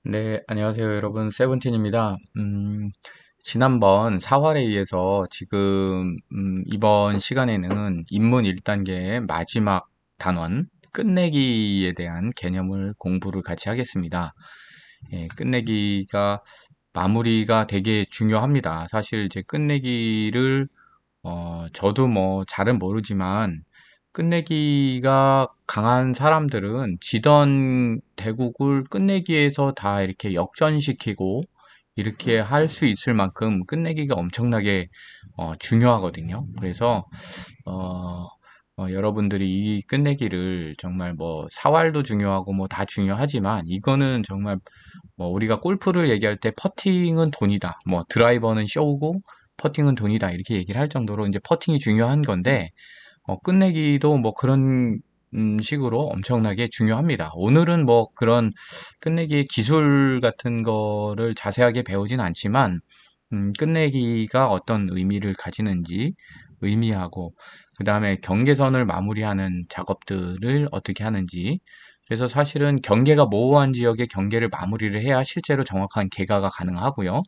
네, 안녕하세요, 여러분. 세븐틴입니다. 지난번 사활에 의해서 지금, 이번 시간에는 입문 1단계의 마지막 단원, 끝내기에 대한 개념을 공부를 같이 하겠습니다. 예, 끝내기가, 마무리가 되게 중요합니다. 사실 이제 끝내기를 저도 뭐 잘은 모르지만 끝내기가 강한 사람들은 지던 대국을 끝내기에서 다 이렇게 역전시키고 이렇게 할 수 있을 만큼 끝내기가 엄청나게 중요하거든요. 그래서 어, 여러분들이 이 끝내기를 정말 뭐 사활도 중요하고 뭐 다 중요하지만 이거는 정말 뭐 우리가 골프를 얘기할 때 퍼팅은 돈이다. 뭐 드라이버는 쇼고 퍼팅은 돈이다. 이렇게 얘기를 할 정도로 이제 퍼팅이 중요한 건데 끝내기도 뭐 그런 식으로 엄청나게 중요합니다. 오늘은 뭐 그런 끝내기의 기술 같은 거를 자세하게 배우진 않지만 끝내기가 어떤 의미를 가지는지 의미하고 그 다음에 경계선을 마무리하는 작업들을 어떻게 하는지 그래서 사실은 경계가 모호한 지역의 경계를 마무리를 해야 실제로 정확한 개가가 가능하고요.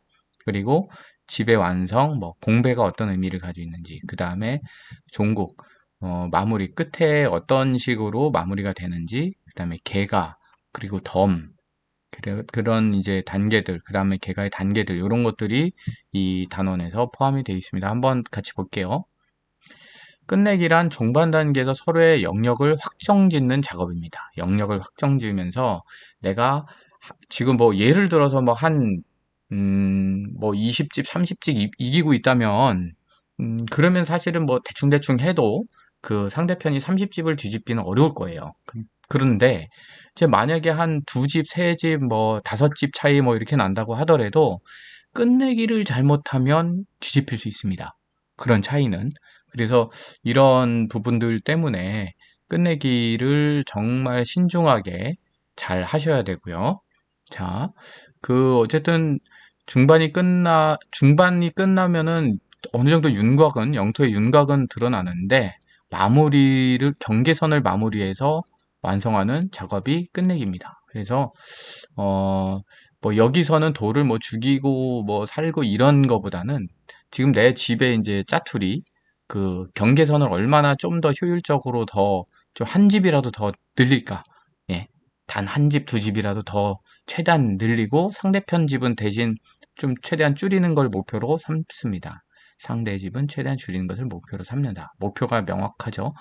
그리고 집의 완성, 뭐 공배가 어떤 의미를 가지고 있는지, 그 다음에 종국, 마무리 끝에 어떤 식으로 마무리가 되는지, 그 다음에 개가, 그리고 덤, 그런 이제 단계들, 그 다음에 개가의 단계들, 이런 것들이 이 단원에서 포함이 되어 있습니다. 한번 같이 볼게요. 끝내기란 종반 단계에서 서로의 영역을 확정짓는 작업입니다. 영역을 확정지으면서 내가 지금 뭐 예를 들어서 뭐 뭐 20집, 30집 이기고 있다면, 그러면 사실은 뭐 대충대충 해도 그 상대편이 30집을 뒤집기는 어려울 거예요. 그런데 이제 만약에 한 두 집, 세 집, 뭐 다섯 집 차이 뭐 이렇게 난다고 하더라도 끝내기를 잘못하면 뒤집힐 수 있습니다. 그런 차이는. 그래서 이런 부분들 때문에 끝내기를 정말 신중하게 잘 하셔야 되고요. 자, 어쨌든 중반이 끝나면은 어느 정도 영토의 윤곽은 드러나는데 경계선을 마무리해서 완성하는 작업이 끝내기입니다. 그래서, 뭐 여기서는 돌을 뭐 죽이고 뭐 살고 이런 거보다는 지금 내 집에 이제 짜투리 그 경계선을 얼마나 좀 더 효율적으로 좀 한 집이라도 더 늘릴까? 예. 단 한 집, 두 집이라도 더 최대한 늘리고 상대편 집은 대신 좀 최대한 줄이는 걸 목표로 삼습니다. 상대 집은 최대한 줄이는 것을 목표로 삼는다. 목표가 명확하죠.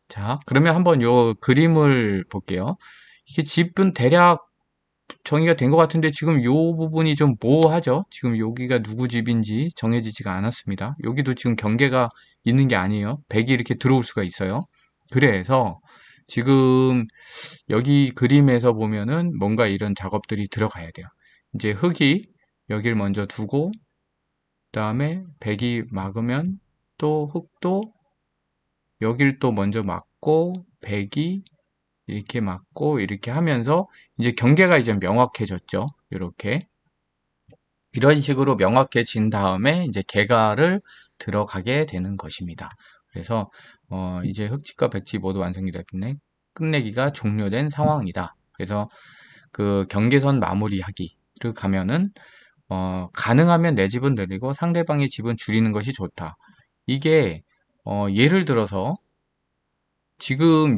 자, 그러면 한번 요 그림을 볼게요. 이게 집은 대략 정의가 된 것 같은데 지금 요 부분이 좀 모호하죠? 지금 여기가 누구 집인지 정해지지가 않았습니다. 여기도 지금 경계가 있는 게 아니에요. 백이 이렇게 들어올 수가 있어요. 그래서 지금 여기 그림에서 보면은 뭔가 이런 작업들이 들어가야 돼요. 이제 흙이 여길 먼저 두고 그다음에 백이 막으면 또 흙도 여길 또 먼저 막고 백이 이렇게 막고 이렇게 하면서 이제 경계가 이제 명확해졌죠. 이렇게 이런 식으로 명확해진 다음에 이제 개가를 들어가게 되는 것입니다. 그래서 이제 흑집과 백집 모두 완성이 됐네. 끝내기가 종료된 상황이다. 그래서 그 경계선 마무리하기를 가면은 가능하면 내 집은 늘리고 상대방의 집은 줄이는 것이 좋다. 이게 예를 들어서 지금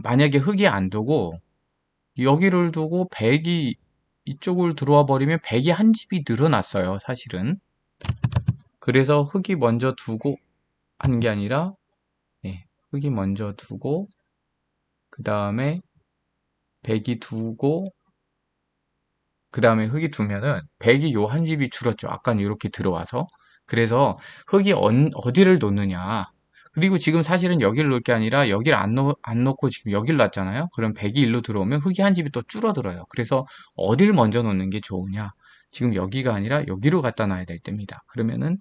만약에 흙이 안 두고 여기를 두고 백이 이쪽을 들어와 버리면 백이 한 집이 늘어났어요, 사실은. 그래서 흙이 먼저 두고 한 게 아니라, 예, 흙이 먼저 두고, 그 다음에 백이 두고, 그 다음에 흙이 두면은 백이 요 한 집이 줄었죠. 아까는 이렇게 들어와서. 그래서 흙이 어디를 놓느냐. 그리고 지금 사실은 여기를 놓을 게 아니라 여기를 안 놓고 지금 여기를 놨잖아요. 그럼 백이 일로 들어오면 흙이 한 집이 또 줄어들어요. 그래서 어딜 먼저 놓는 게 좋으냐. 지금 여기가 아니라 여기로 갖다 놔야 될 때입니다. 그러면은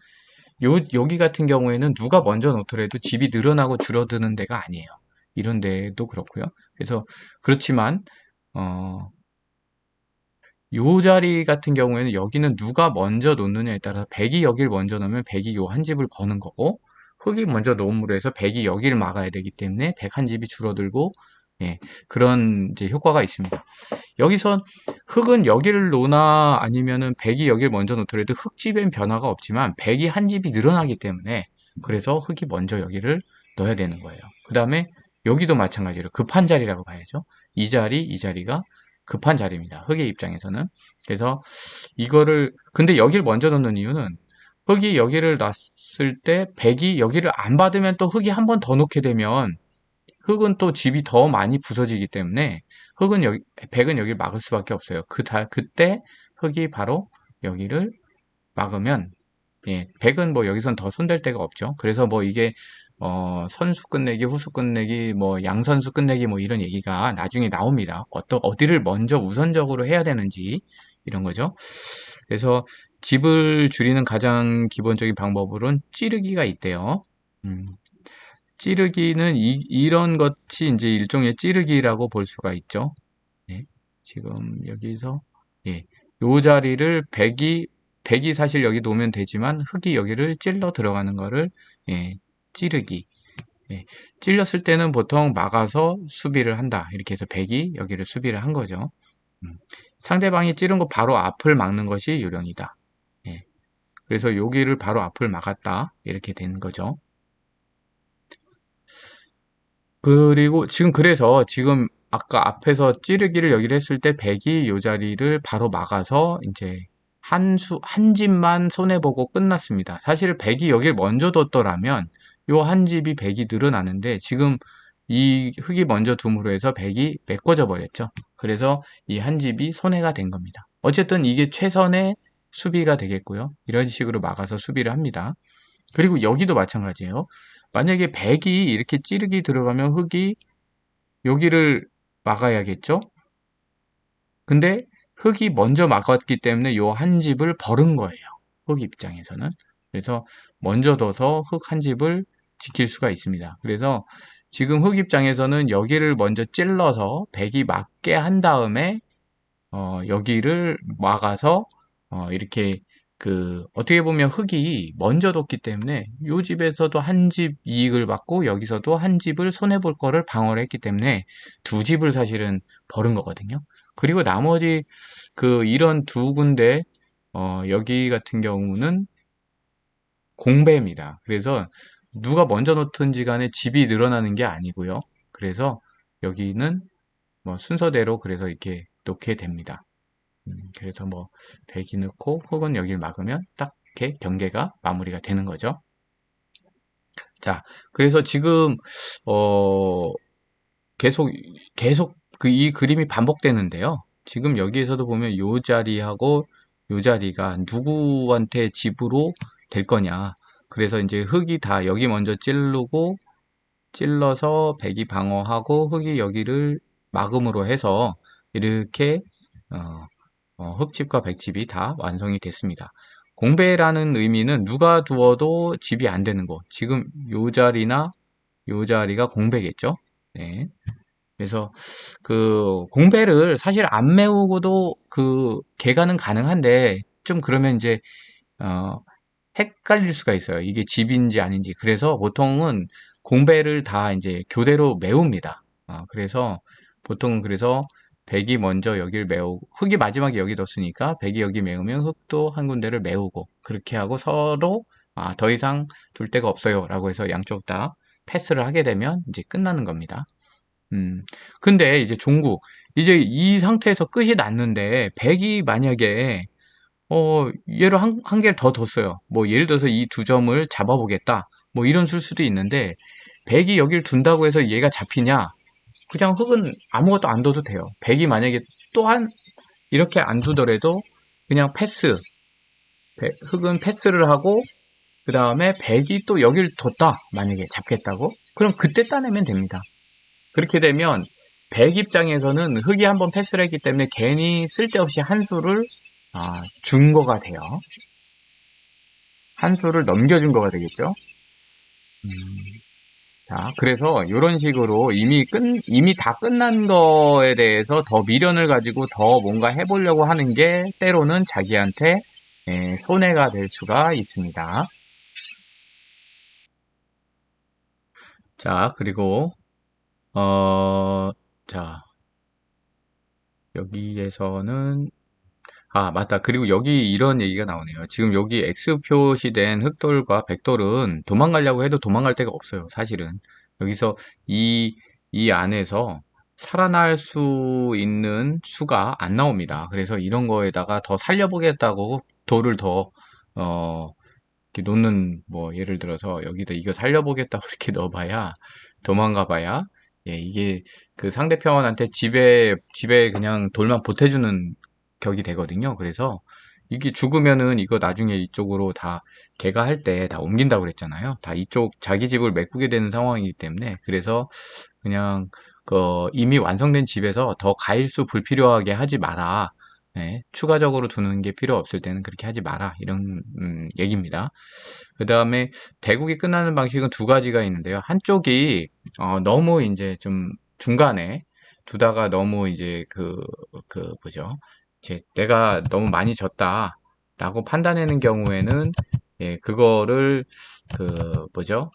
여기 같은 경우에는 누가 먼저 놓더라도 집이 늘어나고 줄어드는 데가 아니에요. 이런 데도 그렇고요. 그래서 그렇지만 어, 요 자리 같은 경우에는 여기는 누가 먼저 놓느냐에 따라서 백이 여기를 먼저 놓으면 백이 요 한 집을 버는 거고 흙이 먼저 놓음으로 해서 백이 여기를 막아야 되기 때문에 백 한 집이 줄어들고 예, 그런 이제 효과가 있습니다. 여기서 흙은 여기를 놓나 아니면은 백이 여기를 먼저 놓더라도 흙집엔 변화가 없지만 백이 한 집이 늘어나기 때문에 그래서 흙이 먼저 여기를 넣어야 되는 거예요. 그 다음에 여기도 마찬가지로 급한 자리라고 봐야죠. 이 자리가 급한 자리입니다. 흙의 입장에서는. 그래서 이거를 근데 여기를 먼저 넣는 이유는 흙이 여기를 놨을 때 백이 여기를 안 받으면 또 흙이 한 번 더 놓게 되면 흙은 또 집이 더 많이 부서지기 때문에 백은 여기를 막을 수밖에 없어요. 그때 흙이 바로 여기를 막으면, 예, 백은 뭐 여기선 더 손댈 데가 없죠. 그래서 뭐 이게, 선수 끝내기, 후수 끝내기, 뭐 양선수 끝내기 뭐 이런 얘기가 나중에 나옵니다. 어디를 먼저 우선적으로 해야 되는지, 이런 거죠. 그래서 집을 줄이는 가장 기본적인 방법으로는 찌르기가 있대요. 음, 찌르기는 이런 것이 이제 일종의 찌르기라고 볼 수가 있죠. 네, 지금 여기서 예, 요 자리를 백이 사실 여기 놓으면 되지만 흙이 여기를 찔러 들어가는 거를 예, 찌르기. 예, 찔렸을 때는 보통 막아서 수비를 한다. 이렇게 해서 백이 여기를 수비를 한 거죠. 상대방이 찌른 거 바로 앞을 막는 것이 요령이다. 예, 그래서 여기를 바로 앞을 막았다. 이렇게 된 거죠. 그리고 그래서 지금 아까 앞에서 찌르기를 여기를 했을 때 백이 요 자리를 바로 막아서 이제 한 집만 손해보고 끝났습니다. 사실 백이 여기를 먼저 뒀더라면 요 한 집이 백이 늘어나는데 지금 이 흙이 먼저 둠으로 해서 백이 메꿔져 버렸죠. 그래서 이 한 집이 손해가 된 겁니다. 어쨌든 이게 최선의 수비가 되겠고요. 이런 식으로 막아서 수비를 합니다. 그리고 여기도 마찬가지예요. 만약에 백이 이렇게 찌르기 들어가면 흙이 여기를 막아야겠죠? 근데 흙이 먼저 막았기 때문에 요 한 집을 버른 거예요. 흙 입장에서는. 그래서 먼저 둬서 흙 한 집을 지킬 수가 있습니다. 그래서 지금 흙 입장에서는 여기를 먼저 찔러서 백이 막게 한 다음에 여기를 막아서 이렇게 어떻게 보면 흙이 먼저 뒀기 때문에 요 집에서도 한 집 이익을 받고 여기서도 한 집을 손해볼 거를 방어를 했기 때문에 두 집을 사실은 버는 거거든요. 그리고 나머지 이런 두 군데 여기 같은 경우는 공배입니다. 그래서 누가 먼저 놓든지 간에 집이 늘어나는 게 아니고요. 그래서 여기는 뭐 순서대로 그래서 이렇게 놓게 됩니다. 그래서 뭐 배기 넣고 혹은 여기를 막으면 딱 이렇게 경계가 마무리가 되는 거죠. 자, 그래서 지금 어 계속 계속 이 그림이 반복되는데요. 지금 여기에서도 보면 요 자리하고 요 자리가 누구한테 집으로 될 거냐. 그래서 이제 흙이 다 여기 먼저 찔러서 백이 방어하고 흙이 여기를 막음으로 해서 이렇게 어, 흙집과 백집이 다 완성이 됐습니다. 공배라는 의미는 누가 두어도 집이 안 되는 곳. 지금 요 자리나 요 자리가 공배겠죠? 네. 그래서 공배를 사실 안 메우고도 개가는 가능한데 좀 그러면 이제 어, 헷갈릴 수가 있어요. 이게 집인지 아닌지. 그래서 보통은 공배를 다 이제 교대로 메웁니다. 그래서 보통은 그래서 백이 먼저 여기를 메우고 흙이 마지막에 여기 뒀으니까 백이 여기 메우면 흙도 한 군데를 메우고 그렇게 하고 서로 더 이상 둘 데가 없어요 라고 해서 양쪽 다 패스를 하게 되면 이제 끝나는 겁니다. 근데 이제 이제 이 상태에서 끝이 났는데 백이 만약에 얘를 한 개를 더 뒀어요. 뭐, 예를 들어서 이 두 점을 잡아보겠다. 뭐, 이런 수도 있는데, 백이 여기를 둔다고 해서 얘가 잡히냐? 그냥 흙은 아무것도 안 둬도 돼요. 백이 만약에 또한 이렇게 안 두더라도 그냥 흙은 패스를 하고, 그 다음에 백이 또 여기를 뒀다. 만약에 잡겠다고? 그럼 그때 따내면 됩니다. 그렇게 되면 백 입장에서는 흙이 한번 패스를 했기 때문에 괜히 쓸데없이 한 수를 준 거가 돼요. 한 수를 넘겨준 거가 되겠죠. 자, 그래서 이런 식으로 이미 다 끝난 거에 대해서 더 미련을 가지고 더 뭔가 해보려고 하는 게 때로는 자기한테 손해가 될 수가 있습니다. 자, 그리고 자, 여기에서는 아, 맞다. 그리고 여기 이런 얘기가 나오네요. 지금 여기 X 표시된 흑돌과 백돌은 도망가려고 해도 도망갈 데가 없어요. 사실은. 여기서 이, 이 안에서 살아날 수 있는 수가 안 나옵니다. 그래서 이런 거에다가 더 살려보겠다고 돌을 더, 어, 이렇게 놓는, 뭐, 예를 들어서 여기다 이거 살려보겠다고 이렇게 넣어봐야, 도망가봐야, 예, 이게 그 상대편한테 집에 그냥 돌만 보태주는 격이 되거든요. 그래서 이게 죽으면은 이거 나중에 이쪽으로 다 걔가 할 때 다 옮긴다고 그랬잖아요. 다 이쪽 자기 집을 메꾸게 되는 상황이기 때문에 그래서 그냥 그 이미 완성된 집에서 더 가일수 불필요하게 하지 마라. 예, 추가적으로 두는 게 필요 없을 때는 그렇게 하지 마라. 이런 얘기입니다. 그 다음에 대국이 끝나는 방식은 두 가지가 있는데요. 한쪽이 너무 이제 좀 중간에 두다가 너무 이제 그 뭐죠? 이제 내가 너무 많이 졌다라고 판단하는 경우에는 예, 그거를 그 뭐죠?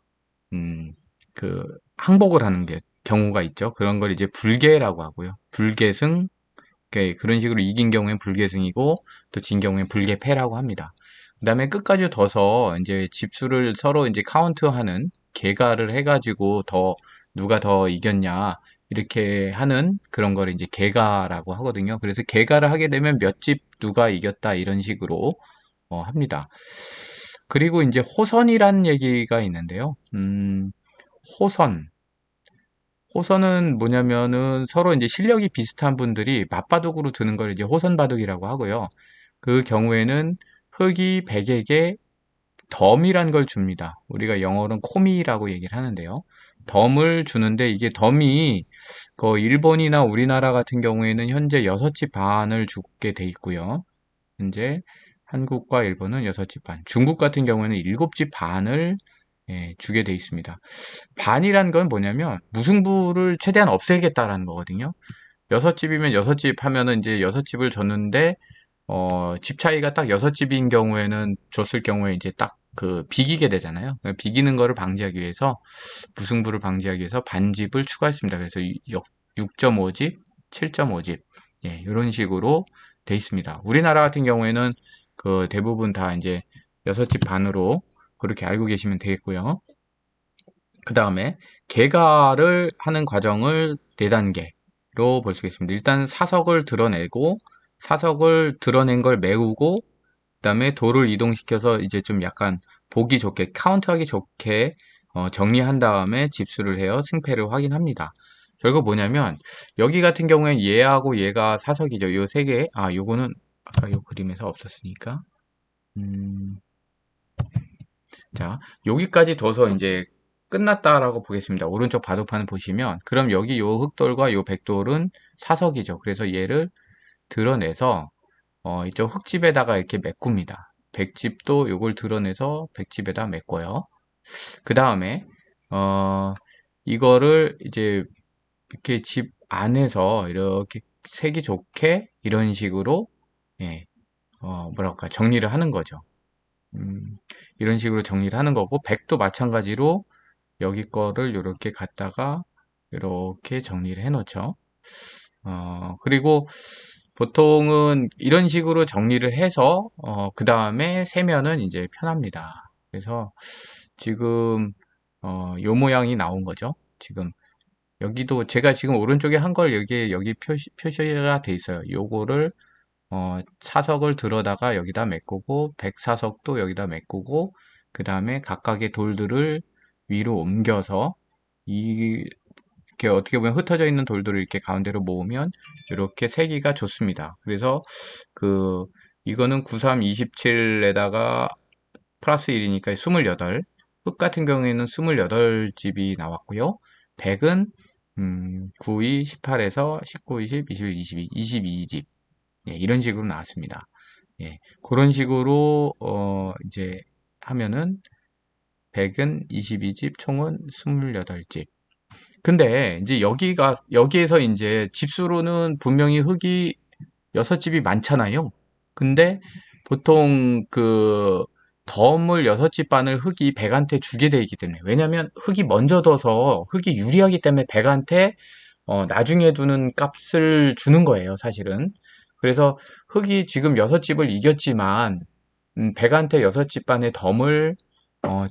음, 그 항복을 하는 게 경우가 있죠. 그런 걸 이제 불계라고 하고요. 불계승 그런 식으로 이긴 경우엔 불계승이고 또 진 경우엔 불계패라고 합니다. 그 다음에 끝까지 둬서 이제 집수를 서로 이제 카운트하는 계가를 해가지고 더 누가 더 이겼냐 이렇게 하는 그런 거를 이제 계가라고 하거든요. 그래서 계가를 하게 되면 몇 집 누가 이겼다 이런 식으로 합니다. 그리고 이제 호선이라는 얘기가 있는데요. 호선. 호선은 뭐냐면은 서로 이제 실력이 비슷한 분들이 맞바둑으로 두는 걸 이제 호선바둑이라고 하고요. 그 경우에는 흑이 백에게 덤이란 걸 줍니다. 우리가 영어로는 코미라고 얘기를 하는데요. 덤을 주는데 이게 덤이 그 일본이나 우리나라 같은 경우에는 현재 6집 반을 주게 돼 있고요. 현재 한국과 일본은 6집 반, 중국 같은 경우에는 7집 반을 예, 주게 돼 있습니다. 반이란 건 뭐냐면 무승부를 최대한 없애겠다라는 거거든요. 6집이면 6집 하면은 이제 6집을 줬는데 집 차이가 딱 6집인 경우에는 줬을 경우에 이제 딱 그 비기게 되잖아요. 비기는 거를 방지하기 위해서 무승부를 방지하기 위해서 반집을 추가했습니다. 그래서 6.5집, 7.5집 예, 이런 식으로 돼 있습니다. 우리나라 같은 경우에는 그 대부분 다 이제 6집 반으로 그렇게 알고 계시면 되겠고요. 그 다음에 개가를 하는 과정을 4단계로 볼 수 있습니다. 일단 사석을 드러내고 사석을 드러낸 걸 메우고 그 다음에 돌을 이동시켜서 이제 좀 약간 보기 좋게 카운트하기 좋게 정리한 다음에 집수를 해요. 승패를 확인합니다. 결국 뭐냐면 여기 같은 경우엔 얘하고 얘가 사석이죠. 요 세 개. 아, 요거는 아까 요 그림에서 없었으니까. 자, 여기까지 둬서 이제 끝났다라고 보겠습니다. 오른쪽 바둑판을 보시면 그럼 여기 요 흑돌과 요 백돌은 사석이죠. 그래서 얘를 드러내서 이쪽 흑집에다가 이렇게 메꿉니다. 백집도 요걸 드러내서 백집에다 메꿔요. 그 다음에 이거를 이제 이렇게 집 안에서 이렇게 색이 좋게 이런 식으로 예, 뭐랄까 정리를 하는 거죠. 이런 식으로 정리를 하는 거고 백도 마찬가지로 여기 거를 이렇게 갖다가 이렇게 정리를 해 놓죠. 그리고 보통은 이런 식으로 정리를 해서 그 다음에 세면은 이제 편합니다. 그래서 지금 요 모양이 나온 거죠. 지금 여기도 제가 지금 오른쪽에 한 걸 여기 표시가 돼 있어요. 요거를 사석을 들어다가 여기다 메꾸고 백사석도 여기다 메꾸고 그 다음에 각각의 돌들을 위로 옮겨서 이렇게 어떻게 보면 흩어져 있는 돌들을 이렇게 가운데로 모으면 이렇게 세기가 좋습니다. 그래서 그 이거는 93, 27에다가 플러스 1이니까 28. 흑 같은 경우에는 28집이 나왔고요. 백은 9, 2, 18에서 19, 20, 21, 22, 22집. 예, 이런 식으로 나왔습니다. 예, 그런 식으로 이제 하면은 100은 22집, 총은 28집. 근데 이제 여기에서 이제 집수로는 분명히 흙이 6집이 많잖아요. 근데 보통 그 덤을 6집 반을 흙이 백한테 주게 돼 있기 때문에 왜냐면 흙이 먼저 둬서 흙이 유리하기 때문에 백한테 나중에 두는 값을 주는 거예요, 사실은. 그래서 흙이 지금 6집을 이겼지만, 100한테 6집 반의 덤을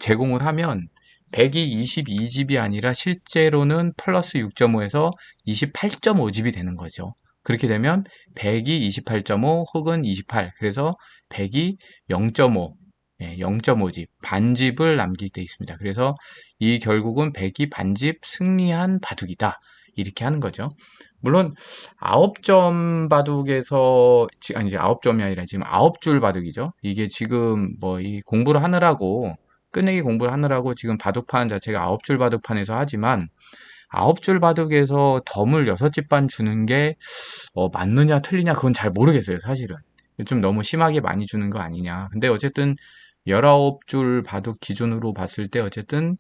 제공을 하면 100이 22집이 아니라 실제로는 플러스 6.5에서 28.5집이 되는 거죠. 그렇게 되면 100이 28.5, 흙은 28. 그래서 100이 0.5, 0.5집, 반집을 남기게 되어 있습니다. 그래서 이 결국은 100이 반집 승리한 바둑이다. 이렇게 하는 거죠. 물론 9점 바둑에서 아니 이제 9점이 아니라 지금 9줄 바둑이죠. 이게 지금 뭐 이 공부를 하느라고 끝내기 공부를 하느라고 지금 바둑판 자체가 9줄 바둑판에서 하지만 9줄 바둑에서 덤을 6집 반 주는 게 맞느냐 틀리냐 그건 잘 모르겠어요, 사실은. 좀 너무 심하게 많이 주는 거 아니냐. 근데 어쨌든 19줄 바둑 기준으로 봤을 때 어쨌든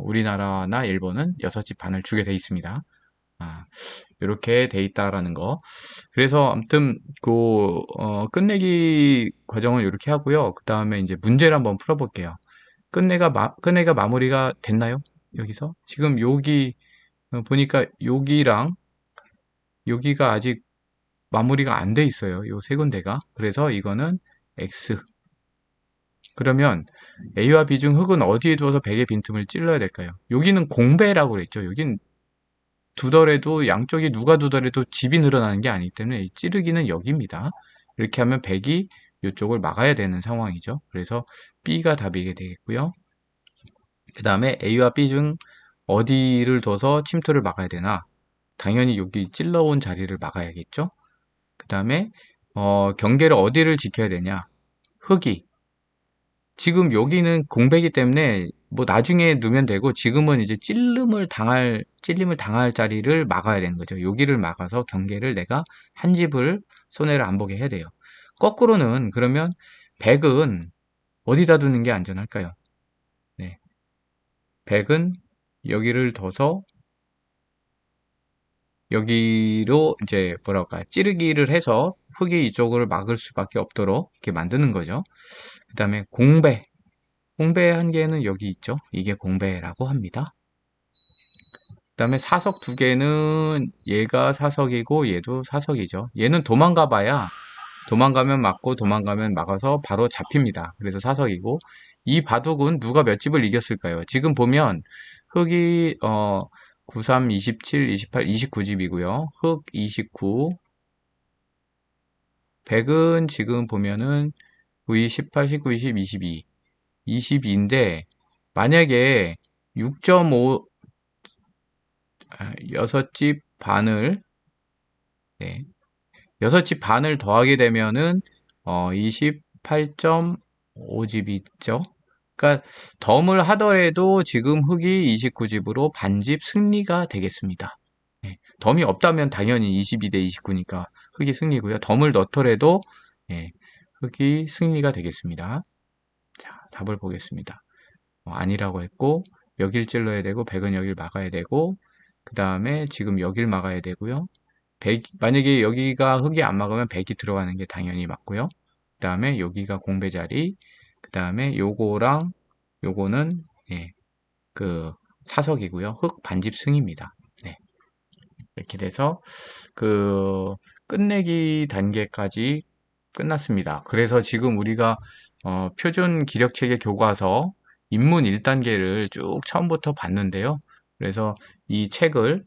우리나라나 일본은 6집 반을 주게 돼 있습니다. 이렇게 돼 있다라는 거. 그래서 아무튼 끝내기 과정을 이렇게 하고요. 그 다음에 이제 문제를 한번 풀어볼게요. 끝내가 마무리가 됐나요? 여기서 지금 여기 보니까 여기랑 여기가 아직 마무리가 안 돼 있어요. 요 세 군데가. 그래서 이거는 X. 그러면 A와 B 중 흙은 어디에 두어서 100의 빈틈을 찔러야 될까요? 여기는 공배라고 그랬죠. 여긴 두더라도 양쪽이 누가 두더라도 집이 늘어나는 게 아니기 때문에 찌르기는 여기입니다. 이렇게 하면 100이 이쪽을 막아야 되는 상황이죠. 그래서 B가 답이게 되겠고요. 그 다음에 A와 B 중 어디를 둬서 침투를 막아야 되나? 당연히 여기 찔러온 자리를 막아야겠죠. 그 다음에 경계를 어디를 지켜야 되냐? 흙이. 지금 여기는 공배기 때문에 뭐 나중에 넣으면 되고 지금은 이제 찔림을 당할 자리를 막아야 되는 거죠. 여기를 막아서 경계를 내가 한 집을 손해를 안 보게 해야 돼요. 거꾸로는 그러면 100은 어디다 두는 게 안전할까요? 네. 100은 여기를 둬서 여기로 이제 뭐랄까 찌르기를 해서 흙이 이쪽을 막을 수밖에 없도록 이렇게 만드는 거죠. 그 다음에 공배의 한계는 여기 있죠. 이게 공배라고 합니다. 그 다음에 사석 두 개는 얘가 사석이고 얘도 사석이죠. 얘는 도망가면 맞고 도망가면 막아서 바로 잡힙니다. 그래서 사석이고 이 바둑은 누가 몇 집을 이겼을까요? 지금 보면 흙이 93, 27, 28, 29집이고요. 흙 29, 100은 지금 보면은 9, 18, 19, 20, 22, 22인데 만약에 6.5 6집 반을 네, 6집 반을 더하게 되면은 28.5집이 있죠. 그러니까 덤을 하더라도 지금 흙이 29집으로 반집 승리가 되겠습니다. 네, 덤이 없다면 당연히 22대 29니까 흙이 승리고요. 덤을 넣더라도 네, 흙이 승리가 되겠습니다. 자, 답을 보겠습니다. 아니라고 했고 여길 찔러야 되고 100은 여길 막아야 되고 그 다음에 지금 여길 막아야 되고요. 만약에 여기가 흙이 안 막으면 100이 들어가는 게 당연히 맞고요. 그 다음에 여기가 공배 자리, 그 다음에 요거랑 요거는 그 사석이고요. 흙 반집 승입니다. 네. 이렇게 돼서 그 끝내기 단계까지 끝났습니다. 그래서 지금 우리가 표준 기력체계 교과서 입문 1단계를 쭉 처음부터 봤는데요. 그래서 이 책을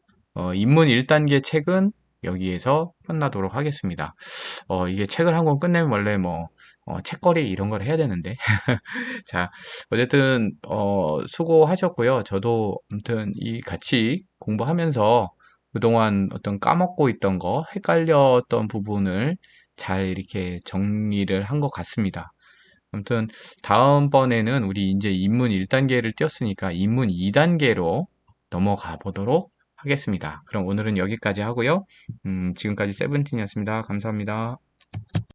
입문 1단계 책은 여기에서 끝나도록 하겠습니다. 이게 책을 한 권 끝내면 원래 뭐 책거리 이런 걸 해야 되는데 자 어쨌든 수고하셨고요. 저도 아무튼 이 같이 공부하면서 그동안 어떤 까먹고 있던 거 헷갈렸던 부분을 잘 이렇게 정리를 한 것 같습니다. 아무튼 다음번에는 우리 이제 입문 1단계를 띄었으니까 입문 2단계로 넘어가 보도록 하겠습니다. 그럼 오늘은 여기까지 하고요. 지금까지 세븐틴이었습니다. 감사합니다.